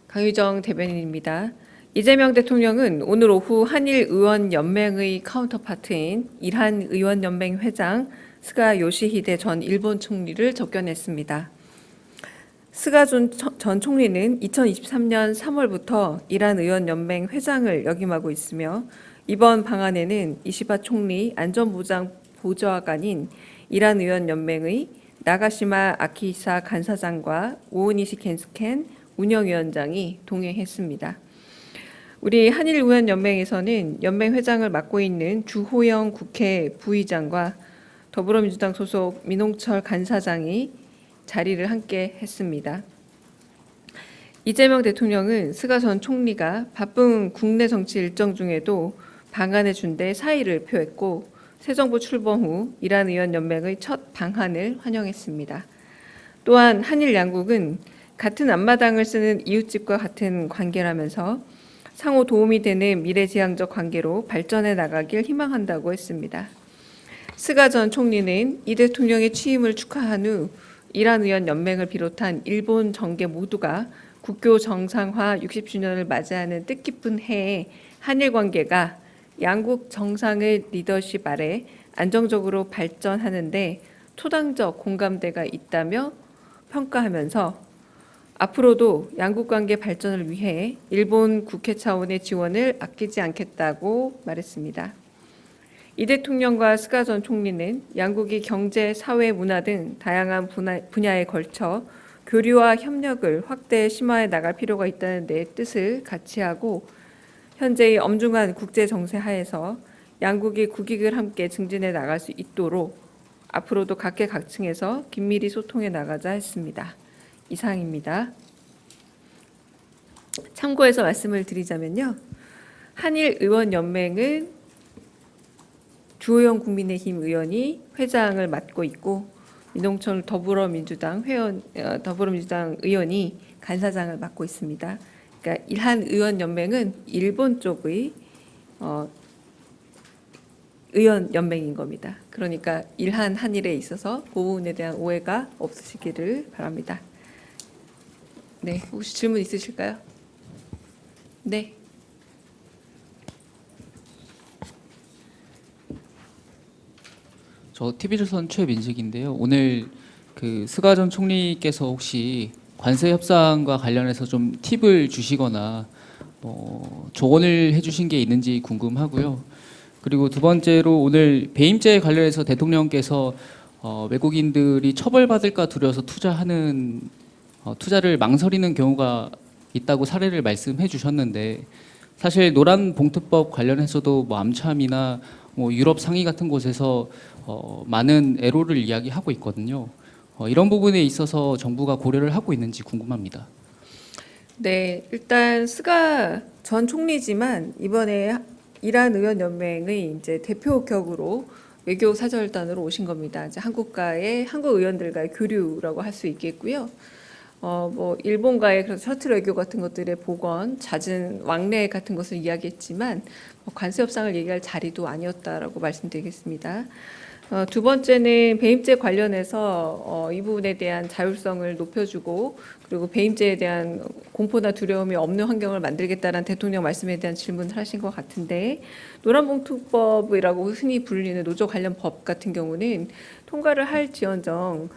강유정 대변인입니다. 이재명 대통령은 오늘 오후 한일의원연맹의 카운터파트인 일한의원연맹 회장 스가 요시히데 전 일본 총리를 접견했습니다. 스가 전 총리는 2023년 3월부터 일한의원연맹 회장을 역임하고 있으며 이번 방안에는 이시바 총리 안전보장 보좌관인 일한의원연맹의 나가시마 아키히사 간사장과 오오니시 켄스켄 운영위원장이 동행했습니다. 우리 한일의원연맹에서는 연맹 회장을 맡고 있는 주호영 국회 부의장과 더불어민주당 소속 민홍철 간사장이 자리를 함께 했습니다. 이재명 대통령은 스가 전 총리가 바쁜 국내 정치 일정 중에도 방한해 준 데 사의를 표했고 새 정부 출범 후 일한의원연맹의 첫 방한을 환영했습니다. 또한 한일 양국은 같은 앞마당을 쓰는 이웃집과 같은 관계라면서 상호 도움이 되는 미래지향적 관계로 발전해 나가길 희망한다고 했습니다. 스가 전 총리는 이 대통령의 취임을 축하한 후 일한의원연맹을 비롯한 일본 정계 모두가 국교 정상화 60주년을 맞이하는 뜻깊은 해에 한일 관계가 양국 정상의 리더십 아래 안정적으로 발전하는데 초당적 공감대가 있다며 평가하면서 앞으로도 양국 관계 발전을 위해 일본 국회 차원의 지원을 아끼지 않겠다고 말했습니다. 이 대통령과 스가 전 총리는 양국이 경제, 사회, 문화 등 다양한 분야에 걸쳐 교류와 협력을 확대 심화해 나갈 필요가 있다는 데 뜻을 같이 하고 현재의 엄중한 국제 정세 하에서 양국이 국익을 함께 증진해 나갈 수 있도록 앞으로도 각계각층에서 긴밀히 소통해 나가자 했습니다. 이상입니다. 참고해서 말씀을 드리자면요. 한일의원연맹은 주호영 국민의힘 의원이 회장을 맡고 있고 민홍철 더불어민주당 의원이 간사장을 맡고 있습니다. 그러니까 일한의원연맹은 일본 쪽의 의원연맹인 겁니다. 그러니까 일한 한일에 있어서 그 부분에 대한 오해가 없으시기를 바랍니다. 네, 혹시 질문 있으실까요? 네. 저 TV조선 최민식인데요. 오늘 그 스가 전 총리께서 혹시 관세 협상과 관련해서 좀 팁을 주시거나 조언을 해주신 게 있는지 궁금하고요. 그리고 두 번째로 오늘 배임죄 관련해서 대통령께서 외국인들이 처벌받을까 두려워서 투자를 망설이는 경우가 있다고 사례를 말씀해 주셨는데 사실 노란봉투법 관련해서도 암참이나 유럽 상위 같은 곳에서 많은 애로를 이야기하고 있거든요. 이런 부분에 있어서 정부가 고려를 하고 있는지 궁금합니다. 네, 일단 스가 전 총리지만 이번에 일한의원연맹의 이제 대표 격으로 외교 사절단으로 오신 겁니다. 이제 한국 의원들과의 교류라고 할 수 있겠고요. 일본과의 그래서 셔틀 외교 같은 것들의 복원, 잦은 왕래 같은 것을 이야기했지만 관세 협상을 얘기할 자리도 아니었다라고 말씀드리겠습니다. 두 번째는 배임죄 관련해서 이 부분에 대한 자율성을 높여주고 그리고 배임죄에 대한 공포나 두려움이 없는 환경을 만들겠다는 대통령 말씀에 대한 질문을 하신 것 같은데 노란봉투법이라고 흔히 불리는 노조 관련 법 같은 경우는 통과를 할지언정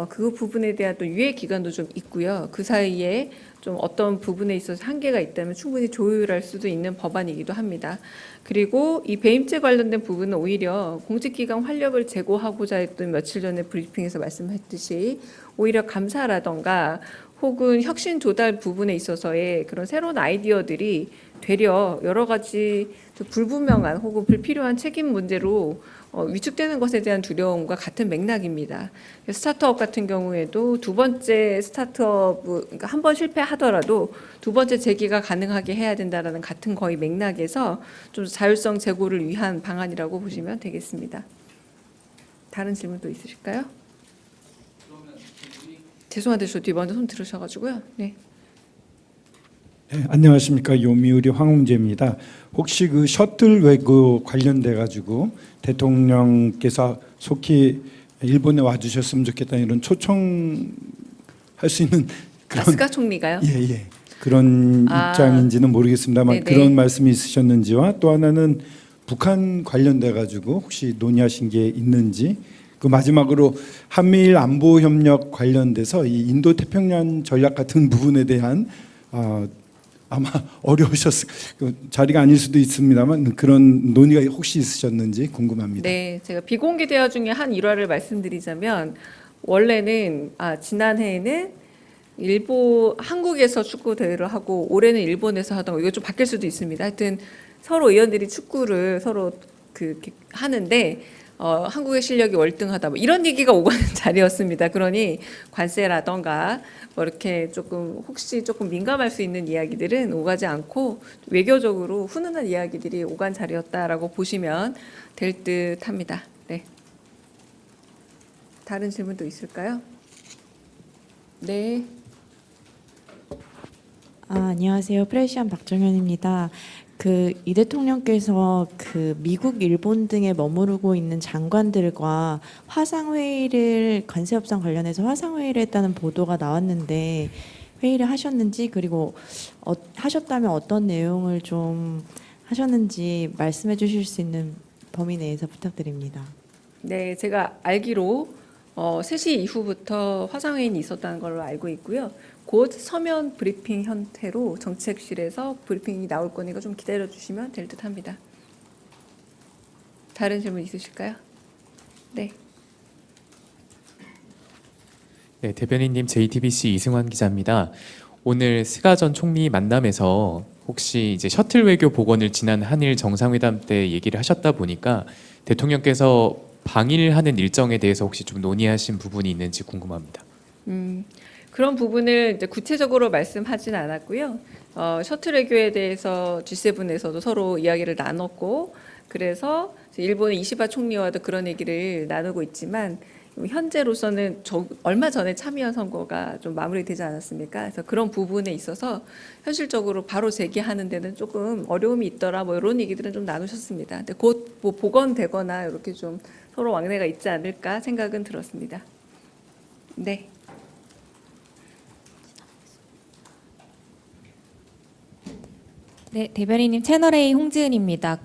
그 부분에 대한 또 유예 기간도 좀 있고요. 그 사이에 좀 어떤 부분에 있어서 한계가 있다면 충분히 조율할 수도 있는 법안이기도 합니다. 그리고 이 배임죄 관련된 부분은 오히려 공직기관 활력을 제고하고자 했던 며칠 전에 브리핑에서 말씀했듯이 오히려 감사라던가 혹은 혁신 조달 부분에 있어서의 그런 새로운 아이디어들이 되려 여러 가지 불분명한 혹은 불필요한 책임 문제로 위축되는 것에 대한 두려움과 같은 맥락입니다. 스타트업 같은 경우에도 두 번째 스타트업, 그러니까 한 번 실패하더라도 두 번째 재기가 가능하게 해야 된다는 같은 거의 맥락에서 좀 자율성 제고를 위한 방안이라고 보시면 되겠습니다. 다른 질문도 있으실까요? 죄송한데 저 뒤에 먼저 손 들으셔가지고요. 네. 네, 안녕하십니까. 요미우리 황홍재입니다. 혹시 그 셔틀 외교 관련돼 가지고 대통령께서 속히 일본에 와주셨으면 좋겠다는 이런 초청할 수 있는 그런 스가 총리가요? 예. 그런 아. 입장인지는 모르겠습니다만 네네. 그런 말씀이 있으셨는지와 또 하나는 북한 관련돼 가지고 혹시 논의하신 게 있는지 그 마지막으로 한미일 안보 협력 관련돼서 이 인도 태평양 전략 같은 부분에 대한 아마 어려우셨을 그 자리가 아닐 수도 있습니다만 그런 논의가 혹시 있으셨는지 궁금합니다. 네, 제가 비공개 대화 중에 한 일화를 말씀드리자면 원래는 지난해에는 한국에서 축구 대회를 하고 올해는 일본에서 하던 거 이거 좀 바뀔 수도 있습니다. 하여튼 서로 의원들이 축구를 서로 이렇게 하는데 한국의 실력이 월등하다 뭐 이런 얘기가 오가는 자리였습니다. 그러니 관세라던가 뭐 이렇게 조금 혹시 조금 민감할 수 있는 이야기들은 오가지 않고 외교적으로 훈훈한 이야기들이 오간 자리였다라고 보시면 될 듯합니다. 네. 다른 질문도 있을까요? 네. 안녕하세요. 프레시안 박정현입니다. 이 대통령께서 미국, 일본 등에 머무르고 있는 장관들과 화상회의를 관세협상 관련해서 화상회의를 했다는 보도가 나왔는데 회의를 하셨는지 그리고 하셨다면 어떤 내용을 좀 하셨는지 말씀해 주실 수 있는 범위 내에서 부탁드립니다. 네, 제가 알기로 3시 이후부터 화상회의는 있었다는 걸로 알고 있고요. 곧 서면 브리핑 형태로 정책실에서 브리핑이 나올 거니까 좀 기다려 주시면 될 듯합니다. 다른 질문 있으실까요? 네. 네, 대변인님 JTBC 이승환 기자입니다. 오늘 스가 전 총리 만남에서 혹시 이제 셔틀 외교 복원을 지난 한일 정상회담 때 얘기를 하셨다 보니까 대통령께서 방일하는 일정에 대해서 혹시 좀 논의하신 부분이 있는지 궁금합니다. 그런 부분을 이제 구체적으로 말씀하진 않았고요. 셔틀 외교에 대해서 G7에서도 서로 이야기를 나눴고, 그래서 일본의 이시바 총리와도 그런 얘기를 나누고 있지만 현재로서는 얼마 전에 참의원 선거가 좀 마무리되지 않았습니까? 그래서 그런 부분에 있어서 현실적으로 바로 제기하는 데는 조금 어려움이 있더라. 뭐 이런 얘기들은 좀 나누셨습니다. 근데 곧 뭐 복원되거나 이렇게 좀 서로 왕래가 있지 않을까 생각은 들었습니다. 네. 네, 대변인님 채널A 홍지은입니다.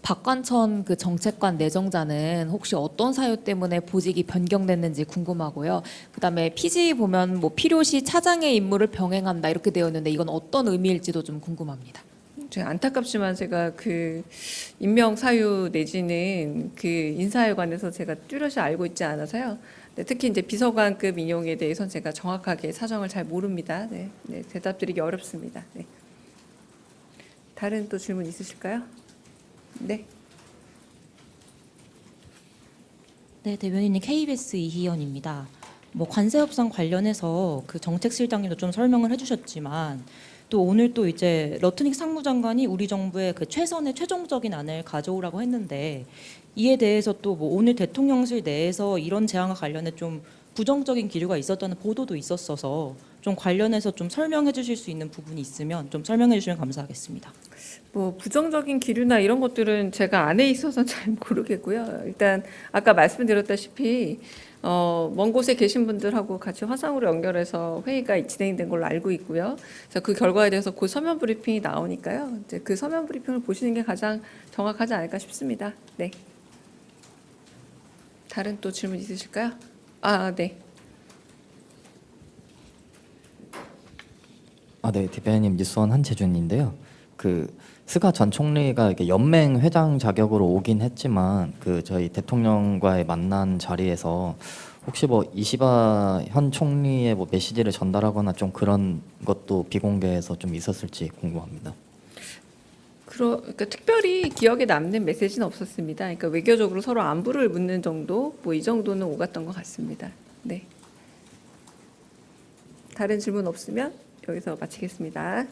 박관천 정책관 내정자는 혹시 어떤 사유 때문에 보직이 변경됐는지 궁금하고요. 그다음에 피지 보면 뭐 필요시 차장의 임무를 병행한다 이렇게 되어 있는데 이건 어떤 의미일지도 좀 궁금합니다. 제가 안타깝지만 제가 임명 사유 내지는 인사에 관해서 제가 뚜렷이 알고 있지 않아서요. 네, 특히 이제 비서관급 인용에 대해서는 제가 정확하게 사정을 잘 모릅니다. 네, 네, 대답드리기 어렵습니다. 네. 다른 또 질문 있으실까요? 네. 네, 대변인님 KBS 이희연입니다. 관세 협상 관련해서 정책실장님도 좀 설명을 해주셨지만 또 오늘 또 이제 러트닉 상무장관이 우리 정부의 최선의 최종적인 안을 가져오라고 했는데 이에 대해서 또 오늘 대통령실 내에서 이런 제안과 관련해 좀 부정적인 기류가 있었다는 보도도 있었어서 좀 관련해서 좀 설명해 주실 수 있는 부분이 있으면 좀 설명해 주시면 감사하겠습니다. 부정적인 기류나 이런 것들은 제가 안에 있어서 잘 모르겠고요. 일단 아까 말씀드렸다시피 먼 곳에 계신 분들하고 같이 화상으로 연결해서 회의가 진행된 걸로 알고 있고요. 그래서 그 결과에 대해서 곧 서면 브리핑이 나오니까요. 이제 그 서면 브리핑을 보시는 게 가장 정확하지 않을까 싶습니다. 네. 다른 또 질문 있으실까요? 네. 네, 대변인님 뉴스원 한재준인데요. 스가 전 총리가 이렇게 연맹 회장 자격으로 오긴 했지만 저희 대통령과의 만난 자리에서 혹시 이시바 현 총리의 메시지를 전달하거나 좀 그런 것도 비공개해서 좀 있었을지 궁금합니다. 그러니까 특별히 기억에 남는 메시지는 없었습니다. 그러니까 외교적으로 서로 안부를 묻는 정도, 이 정도는 오갔던 것 같습니다. 네. 다른 질문 없으면 여기서 마치겠습니다.